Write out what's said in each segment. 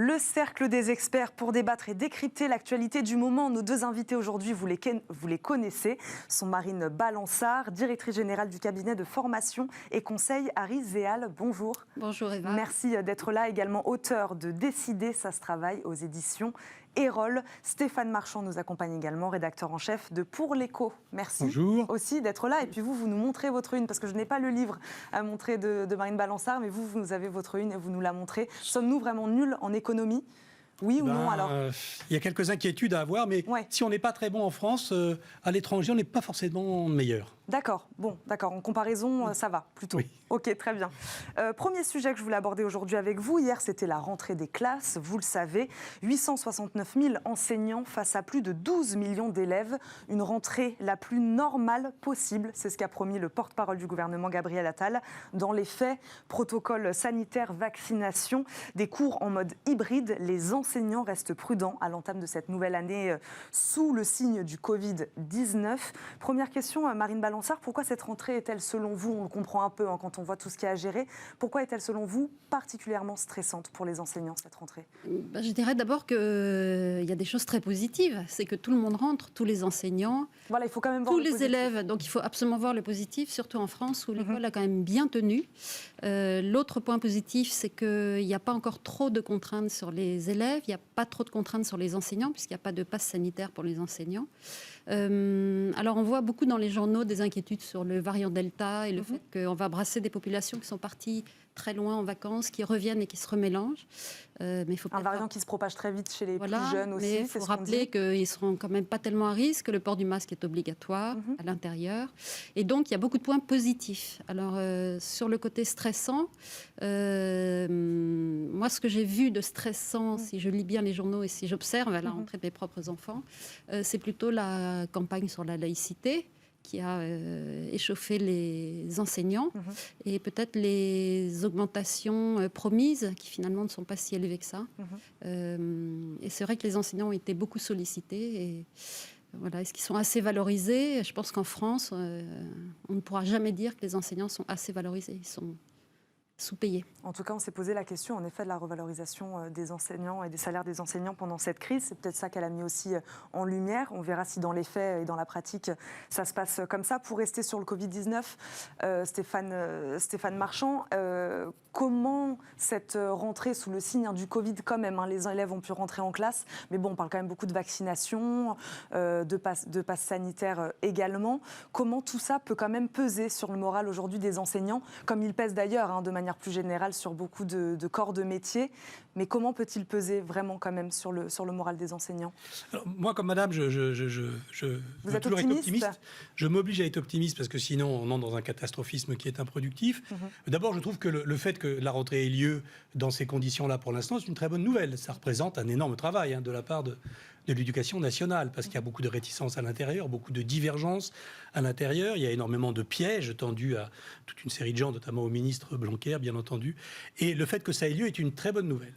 Le cercle des experts pour débattre et décrypter l'actualité du moment. Nos deux invités aujourd'hui, vous les connaissez, sont Marine Balançard, directrice générale du cabinet de formation et conseil Harris Zéal. Bonjour. Bonjour Eva. Merci d'être là. Également auteur de Décider, ça se travaille aux éditions Erol. Stéphane Marchand nous accompagne également, rédacteur en chef de Pour l'Écho. Merci Bonjour. Aussi d'être là. Et puis vous nous montrez votre une, parce que je n'ai pas le livre à montrer de Marine Balançard, mais vous avez votre une et vous nous la montrez. Sommes-nous vraiment nuls en économie ? Oui ou non alors ? Il y a quelques inquiétudes à avoir, mais si on n'est pas très bon en France, à l'étranger, on n'est pas forcément meilleur. D'accord, d'accord. En comparaison, ça va plutôt. Oui. Ok, très bien. Premier sujet que je voulais aborder aujourd'hui avec vous. Hier, c'était la rentrée des classes, vous le savez. 869 000 enseignants face à plus de 12 millions d'élèves. Une rentrée la plus normale possible. C'est ce qu'a promis le porte-parole du gouvernement, Gabriel Attal. Dans les faits, protocole sanitaire, vaccination, des cours en mode hybride. Les enseignants restent prudents à l'entame de cette nouvelle année sous le signe du Covid-19. Première question, Marine Balançard. Pourquoi cette rentrée est-elle, selon vous, on le comprend un peu quand on voit tout ce qu'il y a à gérer, pourquoi est-elle, selon vous, particulièrement stressante pour les enseignants, cette rentrée ? Je dirais d'abord qu'il y a des choses très positives. C'est que tout le monde rentre, tous les enseignants, voilà, il faut quand même voir tous les élèves. Donc il faut absolument voir le positif, surtout en France, où l'école a quand même bien tenu. L'autre point positif, c'est qu'il n'y a pas encore trop de contraintes sur les élèves, il n'y a pas trop de contraintes sur les enseignants, puisqu'il n'y a pas de passe sanitaire pour les enseignants. Alors on voit beaucoup dans les journaux des inquiétudes sur le variant Delta et le fait qu'on va brasser des populations qui sont parties très loin en vacances, qui reviennent et qui se remélangent. Mais faut un variant qui se propage très vite chez les plus jeunes aussi. Mais il faut rappeler qu'ils ne seront quand même pas tellement à risque, que le port du masque est obligatoire à l'intérieur. Et donc, il y a beaucoup de points positifs. Alors, sur le côté stressant, moi, ce que j'ai vu de stressant, si je lis bien les journaux et si j'observe à la rentrée de mes propres enfants, c'est plutôt la campagne sur la laïcité qui a échauffé les enseignants et peut-être les augmentations promises qui finalement ne sont pas si élevées que ça. Et c'est vrai que les enseignants ont été beaucoup sollicités et voilà, est-ce qu'ils sont assez valorisés ? Je pense qu'en France, on ne pourra jamais dire que les enseignants sont assez valorisés. Ils sont sous-payés. En tout cas, on s'est posé la question, en effet, de la revalorisation des enseignants et des salaires des enseignants pendant cette crise. C'est peut-être ça qu'elle a mis aussi en lumière. On verra si dans les faits et dans la pratique, ça se passe comme ça. Pour rester sur le Covid-19, Stéphane Marchand, comment cette rentrée sous le signe du Covid, quand même, les élèves ont pu rentrer en classe, mais bon, on parle quand même beaucoup de vaccination, de passe sanitaire également. Comment tout ça peut quand même peser sur le moral aujourd'hui des enseignants, comme il pèse d'ailleurs, de manière plus générale, sur beaucoup de corps de métier, mais comment peut-il peser vraiment quand même sur le moral des enseignants ? Alors, moi, comme madame, je Vous êtes toujours être optimiste. Je m'oblige à être optimiste parce que sinon, on entre dans un catastrophisme qui est improductif. D'abord, je trouve que le fait que la rentrée ait lieu dans ces conditions-là, pour l'instant, c'est une très bonne nouvelle. Ça représente un énorme travail de la part de l'éducation nationale, parce qu'il y a beaucoup de réticences à l'intérieur, beaucoup de divergences à l'intérieur. Il y a énormément de pièges tendus à toute une série de gens, notamment au ministre Blanquer, bien entendu. Et le fait que ça ait lieu est une très bonne nouvelle.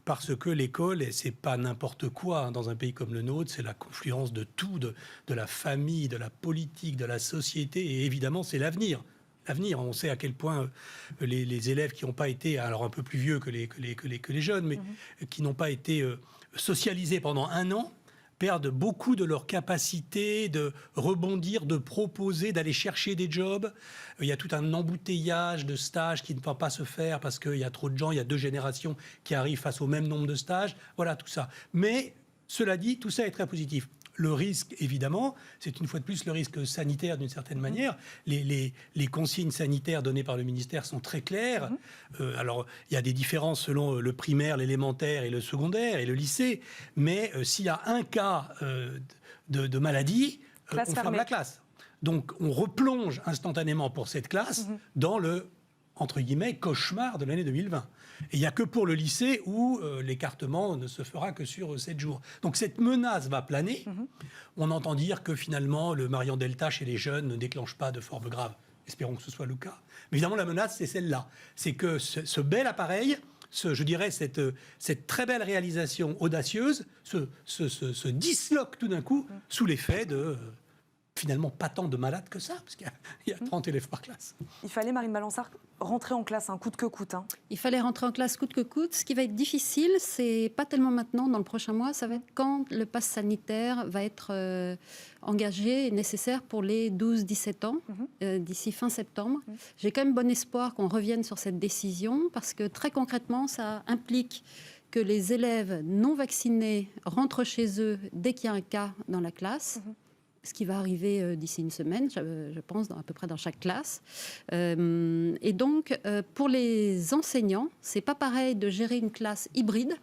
Parce que l'école, c'est pas n'importe quoi dans un pays comme le nôtre, c'est la confluence de tout, de la famille, de la politique, de la société, et évidemment, c'est l'avenir. L'avenir, on sait à quel point les élèves qui n'ont pas été, alors un peu plus vieux que les jeunes, mais qui n'ont pas été socialisés pendant un an, perdent beaucoup de leur capacité de rebondir, de proposer, d'aller chercher des jobs. Il y a tout un embouteillage de stages qui ne va pas se faire parce qu'il y a trop de gens, il y a 2 générations qui arrivent face au même nombre de stages. Voilà, tout ça. Mais, cela dit, tout ça est très positif. Le risque, évidemment, c'est une fois de plus le risque sanitaire d'une certaine manière. Les consignes sanitaires données par le ministère sont très claires. Alors, il y a des différences selon le primaire, l'élémentaire et le secondaire et le lycée. Mais s'il y a un cas de maladie, on ferme la classe. Donc, on replonge instantanément pour cette classe dans le, entre guillemets, cauchemar de l'année 2020. Et il n'y a que pour le lycée où l'écartement ne se fera que sur 7 jours. Donc cette menace va planer. On entend dire que finalement, le variant Delta chez les jeunes ne déclenche pas de forme grave. Espérons que ce soit le cas. Mais évidemment, la menace, c'est celle-là. C'est que ce bel appareil, je dirais cette très belle réalisation audacieuse, se disloque tout d'un coup sous l'effet de finalement pas tant de malades que ça, parce qu'il y a 30 élèves par classe. Il fallait, Marine Balançard, rentrer en classe, coûte que coûte. Il fallait rentrer en classe coûte que coûte. Ce qui va être difficile, c'est pas tellement maintenant, dans le prochain mois, ça va être quand le pass sanitaire va être engagé et nécessaire pour les 12-17 ans, d'ici fin septembre. J'ai quand même bon espoir qu'on revienne sur cette décision, parce que très concrètement, ça implique que les élèves non vaccinés rentrent chez eux dès qu'il y a un cas dans la classe. Ce qui va arriver d'ici une semaine, je pense, à peu près dans chaque classe. Et donc, pour les enseignants, c'est pas pareil de gérer une classe hybride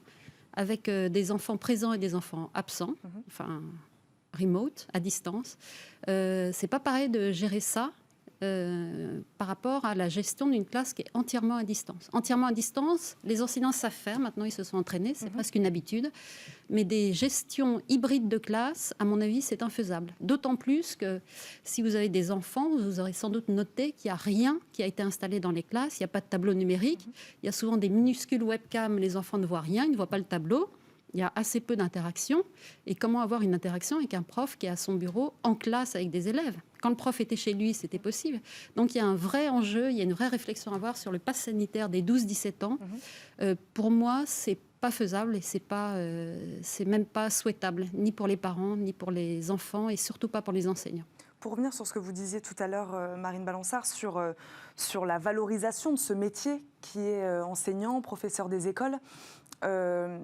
avec des enfants présents et des enfants absents, enfin remote, à distance. C'est pas pareil de gérer ça par rapport à la gestion d'une classe qui est entièrement à distance. Entièrement à distance, les enseignants savent faire, maintenant ils se sont entraînés, c'est presque une habitude, mais des gestions hybrides de classe, à mon avis, c'est infaisable. D'autant plus que si vous avez des enfants, vous aurez sans doute noté qu'il n'y a rien qui a été installé dans les classes, il n'y a pas de tableau numérique, il y a souvent des minuscules webcams, les enfants ne voient rien, ils ne voient pas le tableau. Il y a assez peu d'interaction. Et comment avoir une interaction avec un prof qui est à son bureau, en classe avec des élèves ? Quand le prof était chez lui, c'était possible. Donc il y a un vrai enjeu, il y a une vraie réflexion à avoir sur le pass sanitaire des 12-17 ans. Pour moi, c'est pas faisable et c'est même pas souhaitable, ni pour les parents, ni pour les enfants, et surtout pas pour les enseignants. Pour revenir sur ce que vous disiez tout à l'heure, Marine Balançard, sur la valorisation de ce métier qui est enseignant, professeur des écoles,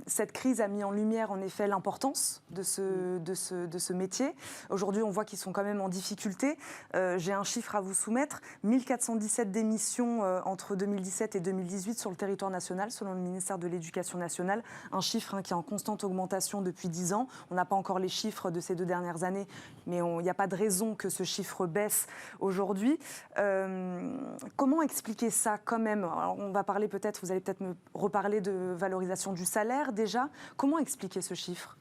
cette crise a mis en lumière en effet l'importance de ce métier. Aujourd'hui, on voit qu'ils sont quand même en difficulté. J'ai un chiffre à vous soumettre. 1417 démissions entre 2017 et 2018 sur le territoire national, selon le ministère de l'Éducation nationale. Un chiffre qui est en constante augmentation depuis 10 ans. On n'a pas encore les chiffres de ces 2 dernières années, mais il n'y a pas de raison que ce chiffre baisse aujourd'hui. Comment expliquer ça quand même ? Alors, on va parler peut-être, vous allez peut-être me reparler de valorisation du salaire déjà. Comment expliquer ce chiffre ?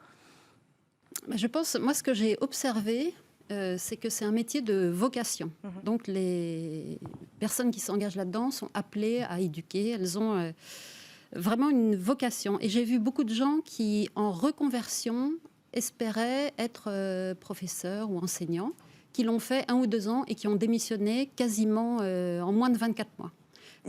Je pense, moi, ce que j'ai observé, c'est que c'est un métier de vocation. Donc, les personnes qui s'engagent là-dedans sont appelées à éduquer. Elles ont vraiment une vocation. Et j'ai vu beaucoup de gens qui, en reconversion, espéraient être professeurs ou enseignants, qui l'ont fait 1 ou 2 ans et qui ont démissionné quasiment en moins de 24 mois.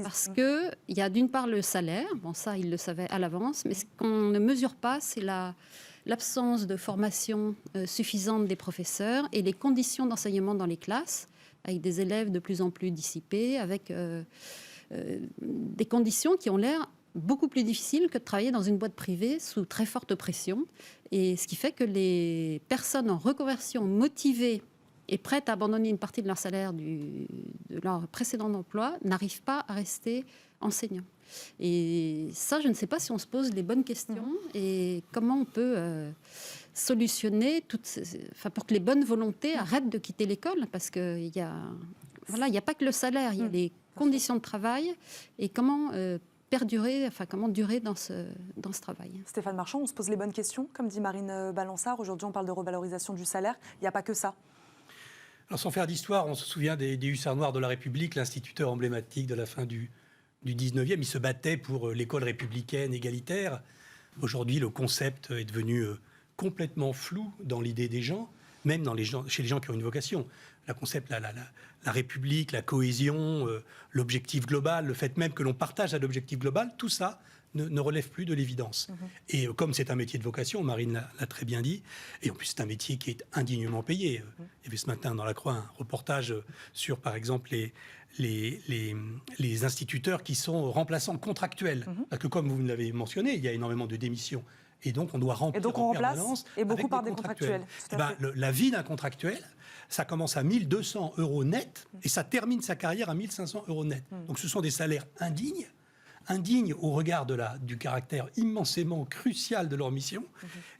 Parce qu'il y a d'une part le salaire, bon ça ils le savaient à l'avance, mais ce qu'on ne mesure pas, c'est l'absence de formation suffisante des professeurs et les conditions d'enseignement dans les classes, avec des élèves de plus en plus dissipés, avec des conditions qui ont l'air beaucoup plus difficiles que de travailler dans une boîte privée sous très forte pression. Et ce qui fait que les personnes en reconversion motivées et prêtes à abandonner une partie de leur salaire de leur précédent emploi n'arrivent pas à rester enseignants. Et ça, je ne sais pas si on se pose les bonnes questions et comment on peut solutionner pour que les bonnes volontés arrêtent de quitter l'école, parce qu'il y a pas que le salaire, il y a les conditions de travail et comment comment durer dans ce travail. Stéphane Marchand, on se pose les bonnes questions, comme dit Marine Balançard. Aujourd'hui, on parle de revalorisation du salaire. Il n'y a pas que ça. Alors, sans faire d'histoire, on se souvient des hussards noirs de la République, l'instituteur emblématique de la fin du 19e. Ils se battaient pour l'école républicaine égalitaire. Aujourd'hui, le concept est devenu complètement flou dans l'idée des gens, même chez les gens qui ont une vocation. Le concept, la République, la cohésion, l'objectif global, le fait même que l'on partage à l'objectif global, tout ça ne relève plus de l'évidence. Et comme c'est un métier de vocation, Marine l'a très bien dit, et en plus c'est un métier qui est indignement payé. Il y avait ce matin dans La Croix un reportage sur, par exemple, les instituteurs qui sont remplaçants contractuels. Parce que comme vous l'avez mentionné, il y a énormément de démissions. Et donc on doit remplir en permanence et beaucoup avec par des contractuels. La vie d'un contractuel, ça commence à 1 200 € net et ça termine sa carrière à 1 500 € net. Donc ce sont des salaires indignes au regard du caractère immensément crucial de leur mission.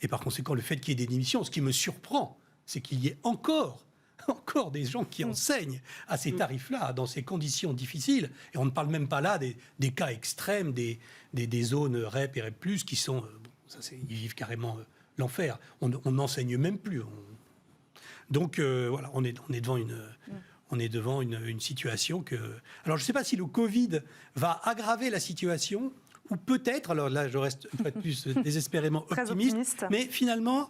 Et par conséquent, le fait qu'il y ait des démissions, ce qui me surprend, c'est qu'il y ait encore des gens qui enseignent à ces tarifs-là, dans ces conditions difficiles. Et on ne parle même pas là des cas extrêmes, des zones REP et REP+, qui sont... ils vivent carrément l'enfer. On n'enseigne même plus. Donc voilà, on est devant une situation que... Alors je ne sais pas si le Covid va aggraver la situation, ou peut-être, alors là je reste une fois de plus désespérément optimiste, mais finalement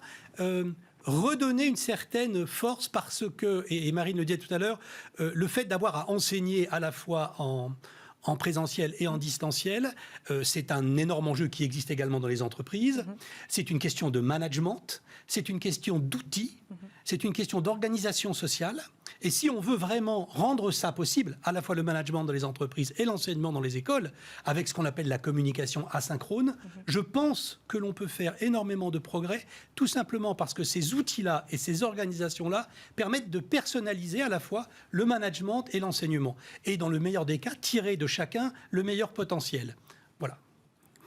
redonner une certaine force parce que, et Marine le disait tout à l'heure, le fait d'avoir à enseigner à la fois en présentiel et en distanciel, c'est un énorme enjeu qui existe également dans les entreprises. C'est une question de management, c'est une question d'outils, c'est une question d'organisation sociale. Et si on veut vraiment rendre ça possible, à la fois le management dans les entreprises et l'enseignement dans les écoles, avec ce qu'on appelle la communication asynchrone, je pense que l'on peut faire énormément de progrès, tout simplement parce que ces outils-là et ces organisations-là permettent de personnaliser à la fois le management et l'enseignement. Et dans le meilleur des cas, tirer de chacun le meilleur potentiel. Voilà.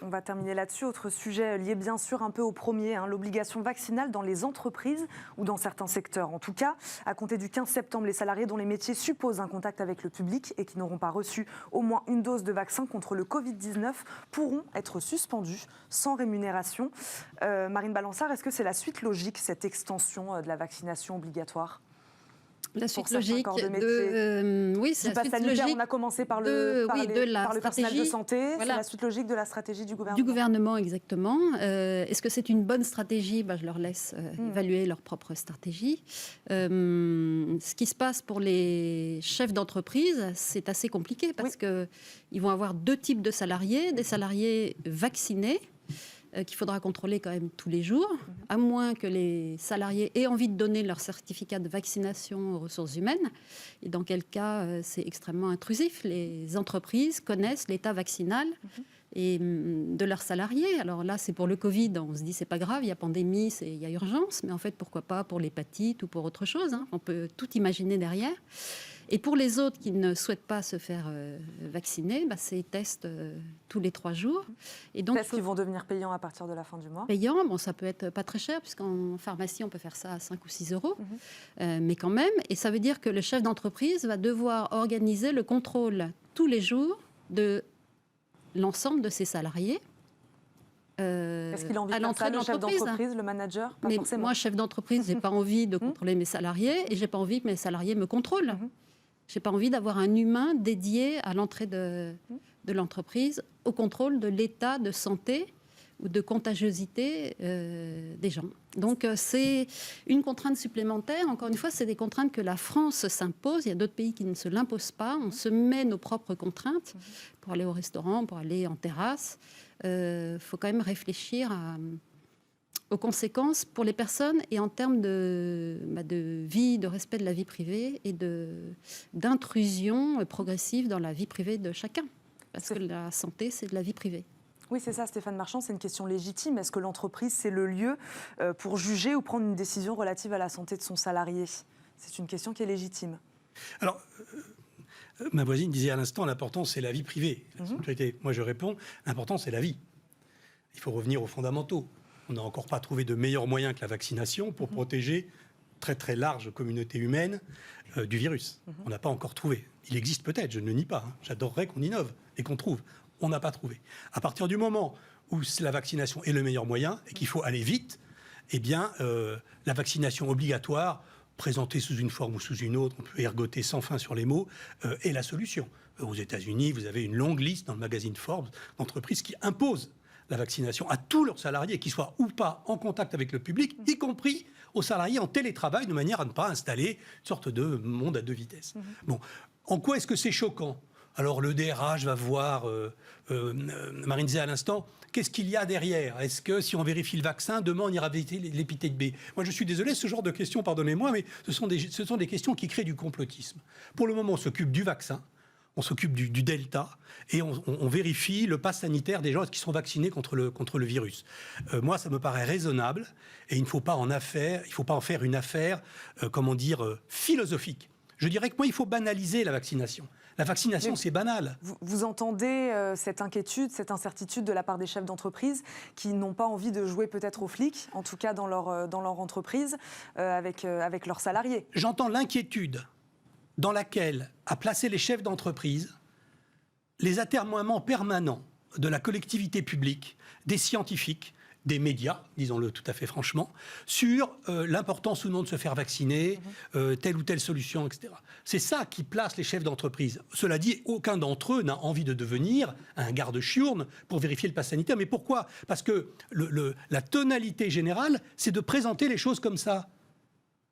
On va terminer là-dessus. Autre sujet lié bien sûr un peu au premier, l'obligation vaccinale dans les entreprises ou dans certains secteurs. En tout cas, à compter du 15 septembre, les salariés dont les métiers supposent un contact avec le public et qui n'auront pas reçu au moins une dose de vaccin contre le Covid-19 pourront être suspendus sans rémunération. Marine Balançard, est-ce que c'est la suite logique, cette extension de la vaccination obligatoire ? La suite logique oui, c'est la suite logique. On a commencé par le personnel de santé. Voilà. C'est la suite logique de la stratégie du gouvernement. Du gouvernement, exactement. Est-ce que c'est une bonne stratégie ? Je leur laisse évaluer leur propre stratégie. Ce qui se passe pour les chefs d'entreprise, c'est assez compliqué parce qu'ils vont avoir deux types de salariés. Des salariés vaccinés, qu'il faudra contrôler quand même tous les jours, à moins que les salariés aient envie de donner leur certificat de vaccination aux ressources humaines, et dans quel cas c'est extrêmement intrusif. Les entreprises connaissent l'état vaccinal et de leurs salariés. Alors là, c'est pour le Covid, on se dit c'est pas grave, il y a pandémie, il y a urgence, mais en fait, pourquoi pas pour l'hépatite ou pour autre chose, on peut tout imaginer derrière. Et pour les autres qui ne souhaitent pas se faire vacciner, c'est tests tous les 3 jours. Et donc, tests qui vont devenir payants à partir de la fin du mois. Payants, ça peut être pas très cher, puisqu'en pharmacie, on peut faire ça à 5 ou 6 euros. Mais quand même, et ça veut dire que le chef d'entreprise va devoir organiser le contrôle tous les jours de l'ensemble de ses salariés. Est-ce qu'il a envie de faire ça, le chef d'entreprise, le manager ? Pas forcément. Moi, chef d'entreprise, j'ai pas envie de contrôler mes salariés et j'ai pas envie que mes salariés me contrôlent. J'ai pas envie d'avoir un humain dédié à l'entrée de l'entreprise au contrôle de l'état de santé ou de contagiosité des gens. Donc, c'est une contrainte supplémentaire. Encore une fois, c'est des contraintes que la France s'impose. Il y a d'autres pays qui ne se l'imposent pas. On se met nos propres contraintes pour aller au restaurant, pour aller en terrasse. Faut quand même réfléchir aux conséquences pour les personnes et en termes de vie, de respect de la vie privée et d'intrusion progressive dans la vie privée de chacun. Parce que la santé, c'est de la vie privée. Oui, c'est ça, Stéphane Marchand, c'est une question légitime. Est-ce que l'entreprise, c'est le lieu pour juger ou prendre une décision relative à la santé de son salarié ? C'est une question qui est légitime. Alors, ma voisine disait à l'instant, l'important, c'est la vie privée. Moi, je réponds, l'important, c'est la vie. Il faut revenir aux fondamentaux. On n'a encore pas trouvé de meilleur moyen que la vaccination pour protéger très très large communauté humaine du virus. On n'a pas encore trouvé. Il existe peut-être, je ne le nie pas. J'adorerais qu'on innove et qu'on trouve. On n'a pas trouvé. À partir du moment où la vaccination est le meilleur moyen et qu'il faut aller vite, eh bien, la vaccination obligatoire, présentée sous une forme ou sous une autre, on peut ergoter sans fin sur les mots, est la solution. Aux États-Unis, vous avez une longue liste dans le magazine Forbes d'entreprises qui imposent la vaccination à tous leurs salariés, qu'ils soient ou pas en contact avec le public, y compris aux salariés en télétravail, de manière à ne pas installer une sorte de monde à deux vitesses. Bon, en quoi est-ce que c'est choquant ? Alors le DRH va voir, Marine disait à l'instant, qu'est-ce qu'il y a derrière ? Est-ce que si on vérifie le vaccin, demain on ira vérifier l'hépatite B ? Moi je suis désolé, ce genre de questions, pardonnez-moi, mais ce sont des questions qui créent du complotisme. Pour le moment, on s'occupe du vaccin, on s'occupe du Delta et on vérifie le pass sanitaire des gens qui sont vaccinés contre le virus. Moi, ça me paraît raisonnable et il ne faut pas en faire une affaire, philosophique. Je dirais que moi, il faut banaliser la vaccination. La vaccination, c'est banal. Vous entendez cette inquiétude, cette incertitude de la part des chefs d'entreprise qui n'ont pas envie de jouer peut-être aux flics, en tout cas dans leur entreprise, avec leurs salariés. J'entends l'inquiétude dans laquelle a placé les chefs d'entreprise les atermoiements permanents de la collectivité publique, des scientifiques des médias, disons-le tout à fait franchement, sur l'importance ou non de se faire vacciner, telle ou telle solution, etc. C'est ça qui place les chefs d'entreprise. Cela dit, aucun d'entre eux n'a envie de devenir un garde-chiourne pour vérifier le pass sanitaire. Mais pourquoi ? Parce que la tonalité générale, c'est de présenter les choses comme ça.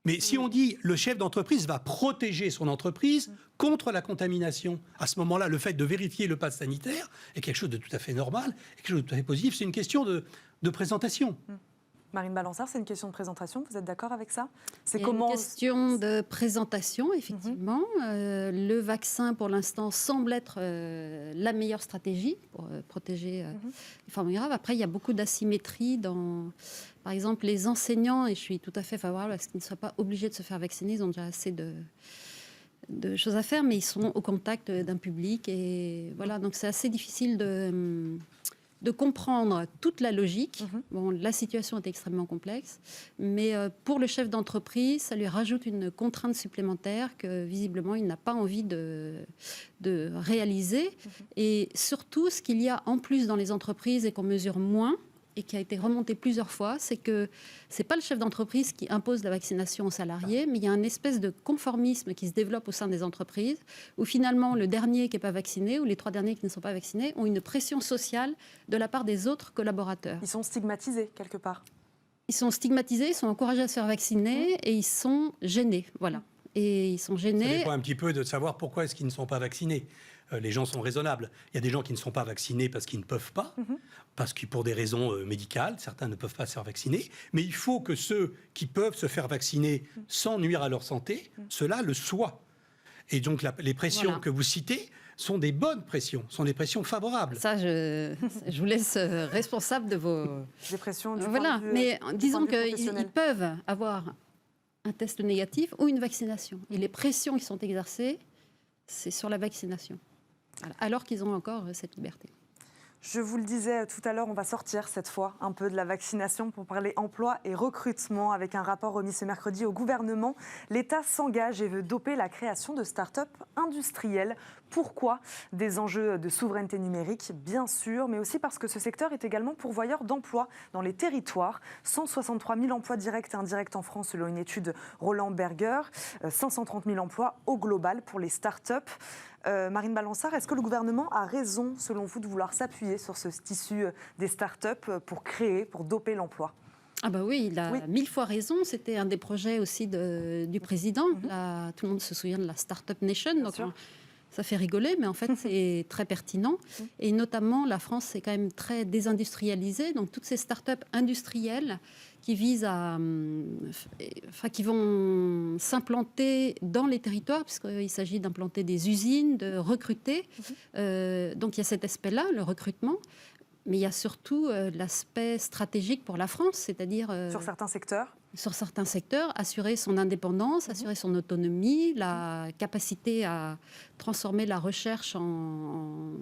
Mais si on dit le chef d'entreprise va protéger son entreprise contre la contamination, à ce moment-là, le fait de vérifier le pass sanitaire est quelque chose de tout à fait normal, quelque chose de tout à fait positif. C'est une question de présentation. Marine Balançard, c'est une question de présentation. Vous êtes d'accord avec ça ? C'est une question de présentation, effectivement. Le vaccin, pour l'instant, semble être la meilleure stratégie pour protéger les formes graves. Après, il y a beaucoup d'asymétrie dans... Par exemple, les enseignants, et je suis tout à fait favorable à ce qu'ils ne soient pas obligés de se faire vacciner, ils ont déjà assez de choses à faire, mais ils sont au contact d'un public. Et voilà, donc c'est assez difficile de comprendre toute la logique. Bon, la situation est extrêmement complexe, mais pour le chef d'entreprise, ça lui rajoute une contrainte supplémentaire que visiblement il n'a pas envie de réaliser. Et surtout, ce qu'il y a en plus dans les entreprises et qu'on mesure moins, et qui a été remonté plusieurs fois, c'est que ce n'est pas le chef d'entreprise qui impose la vaccination aux salariés, mais il y a une espèce de conformisme qui se développe au sein des entreprises, où finalement le dernier qui n'est pas vacciné, ou les 3 derniers qui ne sont pas vaccinés, ont une pression sociale de la part des autres collaborateurs. Ils sont stigmatisés, quelque part. Ils sont stigmatisés, ils sont encouragés à se faire vacciner, et ils sont gênés, voilà. Et ils sont gênés. Ça dépend un petit peu de savoir pourquoi est-ce qu'ils ne sont pas vaccinés. Les gens sont raisonnables. Il y a des gens qui ne sont pas vaccinés parce qu'ils ne peuvent pas, parce que pour des raisons médicales, certains ne peuvent pas se faire vacciner. Mais il faut que ceux qui peuvent se faire vacciner sans nuire à leur santé, ceux-là le soient. Et donc les pressions que vous citez sont des bonnes pressions, sont des pressions favorables. Ça, je vous laisse responsable de vos... Des pressions du voilà, point de vue, mais disons qu'ils professionnel. peuvent avoir un test négatif ou une vaccination. Et les pressions qui sont exercées, c'est sur la vaccination. Voilà. Alors qu'ils ont encore cette liberté. Je vous le disais tout à l'heure, on va sortir cette fois un peu de la vaccination pour parler emploi et recrutement. Avec un rapport remis ce mercredi au gouvernement, l'État s'engage et veut doper la création de start-up industrielles. Pourquoi ? Des enjeux de souveraineté numérique, bien sûr, mais aussi parce que ce secteur est également pourvoyeur d'emplois dans les territoires. 163 000 emplois directs et indirects en France selon une étude Roland Berger, 530 000 emplois au global pour les start-up. Marine Balançard, est-ce que le gouvernement a raison, selon vous, de vouloir s'appuyer sur ce tissu des start-up pour créer, pour doper l'emploi ? Ah bah oui, il a 1000 fois raison. C'était un des projets aussi du président. Là, tout le monde se souvient de la Startup Nation. Donc ça fait rigoler, mais en fait, c'est très pertinent. Et notamment, la France, c'est quand même très désindustrialisée. Donc toutes ces start-up industrielles qui visent qui vont s'implanter dans les territoires, puisqu'il s'agit d'implanter des usines, de recruter. Donc il y a cet aspect-là, le recrutement. Mais il y a surtout l'aspect stratégique pour la France, c'est-à-dire... sur certains secteurs ? Sur certains secteurs, assurer son indépendance, assurer son autonomie, la capacité à transformer la recherche en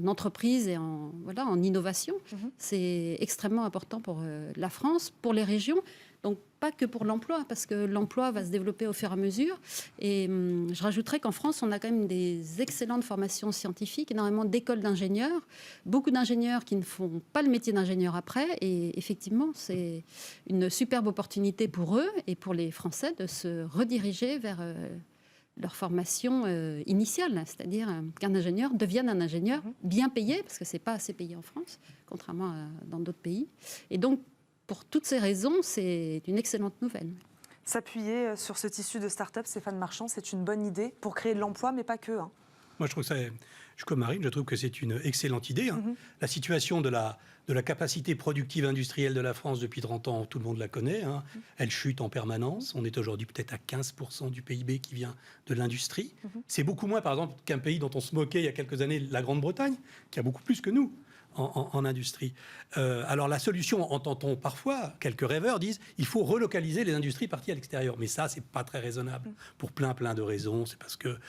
entreprise et en innovation. C'est extrêmement important pour la France, pour les régions. Donc, pas que pour l'emploi, parce que l'emploi va se développer au fur et à mesure. Et je rajouterais qu'en France, on a quand même des excellentes formations scientifiques, énormément d'écoles d'ingénieurs, beaucoup d'ingénieurs qui ne font pas le métier d'ingénieur après. Et effectivement, c'est une superbe opportunité pour eux et pour les Français de se rediriger vers leur formation initiale, c'est-à-dire qu'un ingénieur devienne un ingénieur bien payé, parce que ce n'est pas assez payé en France, contrairement dans d'autres pays. Et donc, pour toutes ces raisons, c'est une excellente nouvelle. S'appuyer sur ce tissu de start-up, Stéphane Marchand, c'est une bonne idée pour créer de l'emploi, mais pas que. Moi, je trouve je suis comme Marine, je trouve que c'est une excellente idée. La situation de la capacité productive industrielle de la France depuis 30 ans, tout le monde la connaît. Elle chute en permanence. On est aujourd'hui peut-être à 15% du PIB qui vient de l'industrie. C'est beaucoup moins, par exemple, qu'un pays dont on se moquait il y a quelques années, la Grande-Bretagne, qui a beaucoup plus que nous en industrie. Alors la solution, entend-on parfois, quelques rêveurs disent, il faut relocaliser les industries parties à l'extérieur. Mais ça, c'est pas très raisonnable pour plein de raisons. C'est parce que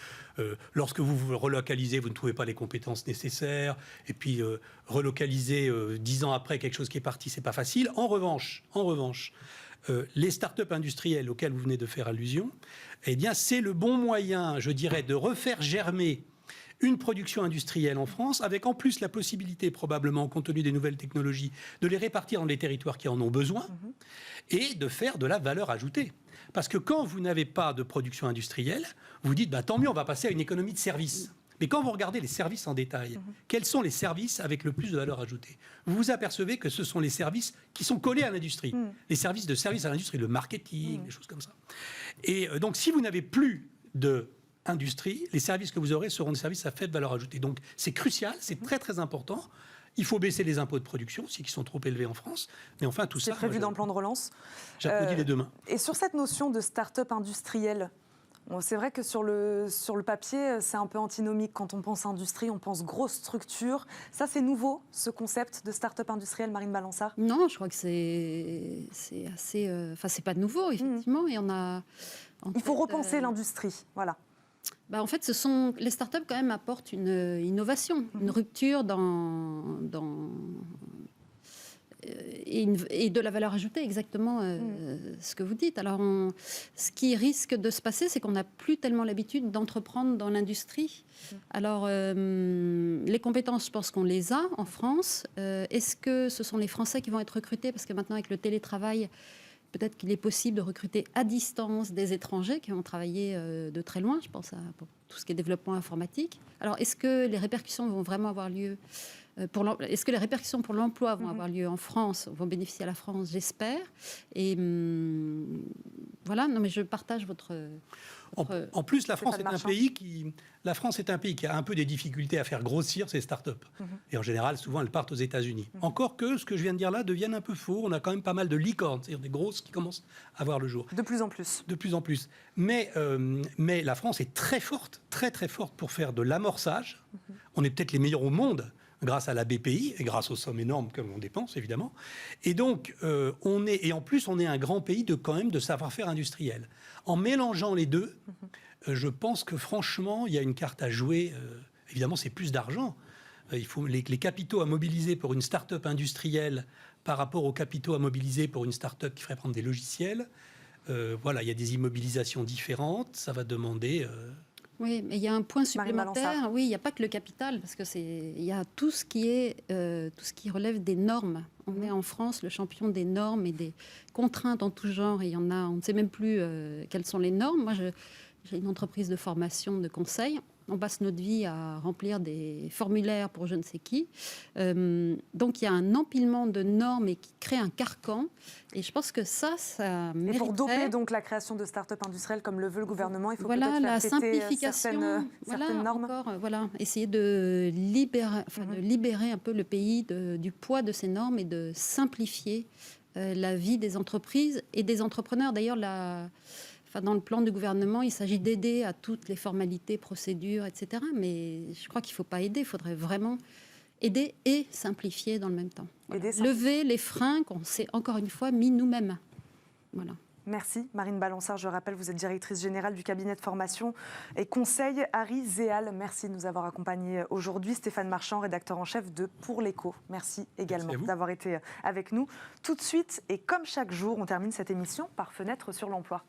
lorsque vous vous relocalisez, vous ne trouvez pas les compétences nécessaires. Et puis relocaliser 10 ans après quelque chose qui est parti, c'est pas facile. En revanche, les start-up industrielles auxquelles vous venez de faire allusion, eh bien, c'est le bon moyen, je dirais, de refaire germer une production industrielle en France, avec en plus la possibilité, probablement, compte tenu des nouvelles technologies, de les répartir dans les territoires qui en ont besoin et de faire de la valeur ajoutée. Parce que quand vous n'avez pas de production industrielle, vous dites tant mieux, on va passer à une économie de services. Mais quand vous regardez les services en détail, quels sont les services avec le plus de valeur ajoutée? Vous vous apercevez que ce sont les services qui sont collés à l'industrie. Les services de service à l'industrie, le marketing, des choses comme ça. Et donc, si vous n'avez plus d'industrie, les services que vous aurez seront des services à faible valeur ajoutée. Donc, c'est crucial, c'est très, très important. Il faut baisser les impôts de production, qui sont trop élevés en France. Mais enfin, tout ça... C'est prévu dans le plan de relance. J'applaudis les deux mains. Et sur cette notion de start-up industrielle, c'est vrai que sur le papier, c'est un peu antinomique. Quand on pense industrie, on pense grosse structure. Ça, c'est nouveau, ce concept de start-up industrielle, Marine Balançard? Non, je crois que c'est assez... Enfin, c'est pas nouveau, effectivement. Et on a... Il faut repenser l'industrie, voilà. En fait, les startups, quand même, apportent une innovation, une rupture et de la valeur ajoutée, exactement ce que vous dites. Alors, ce qui risque de se passer, c'est qu'on n'a plus tellement l'habitude d'entreprendre dans l'industrie. Alors, les compétences, je pense qu'on les a en France. Est-ce que ce sont les Français qui vont être recrutés? Parce que maintenant, avec le télétravail, peut-être qu'il est possible de recruter à distance des étrangers qui vont travailler de très loin. Je pense à tout ce qui est développement informatique. Alors, est-ce que les répercussions vont vraiment avoir lieu est-ce que les répercussions pour l'emploi vont avoir lieu en France, vont bénéficier à la France? J'espère. Et voilà, non, mais je partage votre... En plus, la France est un pays qui a un peu des difficultés à faire grossir ses start-up. Et en général, souvent, elles partent aux États-Unis. Encore que ce que je viens de dire là devienne un peu faux. On a quand même pas mal de licornes, c'est-à-dire des grosses qui commencent à voir le jour. De plus en plus. De plus en plus. Mais la France est très forte, très très forte pour faire de l'amorçage. On est peut-être les meilleurs au monde grâce à la BPI et grâce aux sommes énormes que l'on dépense, évidemment. Et donc, en plus, on est un grand pays quand même de savoir-faire industriel. En mélangeant les deux, je pense que franchement, il y a une carte à jouer. Évidemment, c'est plus d'argent. Il faut les capitaux à mobiliser pour une start-up industrielle par rapport aux capitaux à mobiliser pour une start-up qui ferait prendre des logiciels. Voilà, il y a des immobilisations différentes. Ça va demander... Oui, mais il y a un point supplémentaire. Oui, il n'y a pas que le capital, parce que il y a tout ce qui relève des normes. On est en France le champion des normes et des contraintes en tout genre. Et il y en a, on ne sait même plus quelles sont les normes. Moi, j'ai une entreprise de formation, de conseil. On passe notre vie à remplir des formulaires pour je ne sais qui. Donc, il y a un empilement de normes et qui crée un carcan. Et je pense que ça mériterait... Et pour doper donc la création de start-up industrielles comme le veut le gouvernement, il faut peut-être faire la péter simplification, certaines normes. Essayer de libérer un peu le pays du poids de ces normes et de simplifier la vie des entreprises et des entrepreneurs. D'ailleurs, dans le plan du gouvernement, il s'agit d'aider à toutes les formalités, procédures, etc. Mais je crois qu'il ne faut pas aider, il faudrait vraiment aider et simplifier dans le même temps. Voilà. Lever les freins qu'on s'est encore une fois mis nous-mêmes. Voilà. Merci Marine Balançard. Je rappelle, vous êtes directrice générale du cabinet de formation et conseil Harry Zéal. Merci de nous avoir accompagnés aujourd'hui. Stéphane Marchand, rédacteur en chef de Pour l'Écho. Merci également d'avoir été avec nous. Tout de suite, et comme chaque jour, on termine cette émission par Fenêtre sur l'emploi.